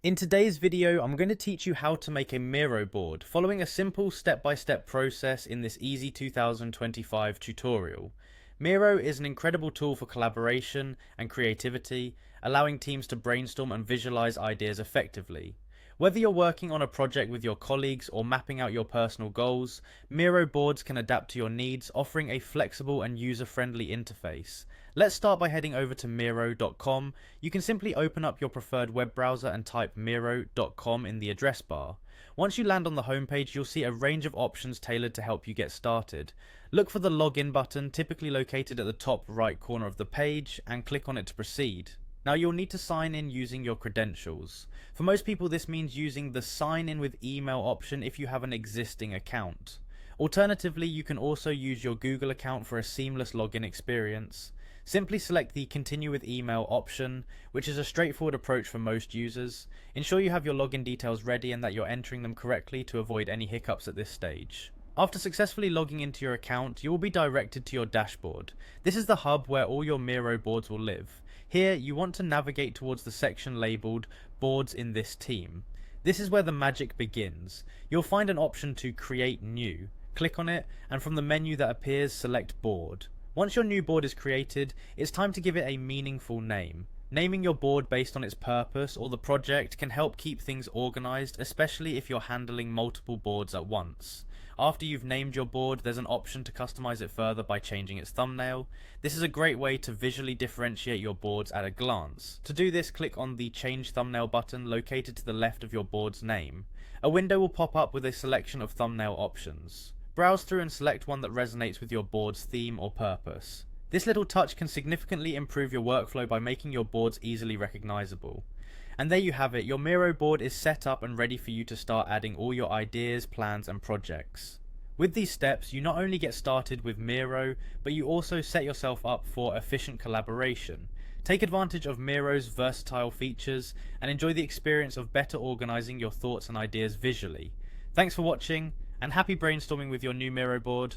In today's video, I'm going to teach you how to make a Miro board, following a simple step-by-step process in this easy 2025 tutorial. Miro is an incredible tool for collaboration and creativity, allowing teams to brainstorm and visualize ideas effectively. Whether you're working on a project with your colleagues or mapping out your personal goals, Miro boards can adapt to your needs, offering a flexible and user-friendly interface. Let's start by heading over to Miro.com. You can simply open up your preferred web browser and type Miro.com in the address bar. Once you land on the homepage, you'll see a range of options tailored to help you get started. Look for the login button, typically located at the top right corner of the page, and click on it to proceed. Now you'll need to sign in using your credentials. For most people, this means using the sign in with email option if you have an existing account. Alternatively, you can also use your Google account for a seamless login experience. Simply select the continue with email option, which is a straightforward approach for most users. Ensure you have your login details ready and that you're entering them correctly to avoid any hiccups at this stage. After successfully logging into your account, you will be directed to your dashboard. This is the hub where all your Miro boards will live. Here, you want to navigate towards the section labelled Boards in this team. This is where the magic begins. You'll find an option to Create New. Click on it, and from the menu that appears, select Board. Once your new board is created, it's time to give it a meaningful name. Naming your board based on its purpose or the project can help keep things organized, especially if you're handling multiple boards at once. After you've named your board, there's an option to customize it further by changing its thumbnail. This is a great way to visually differentiate your boards at a glance. To do this, click on the Change Thumbnail button located to the left of your board's name. A window will pop up with a selection of thumbnail options. Browse through and select one that resonates with your board's theme or purpose. This little touch can significantly improve your workflow by making your boards easily recognizable. And there you have it, your Miro board is set up and ready for you to start adding all your ideas, plans and projects. With these steps, you not only get started with Miro, but you also set yourself up for efficient collaboration. Take advantage of Miro's versatile features and enjoy the experience of better organizing your thoughts and ideas visually. Thanks for watching, and happy brainstorming with your new Miro board.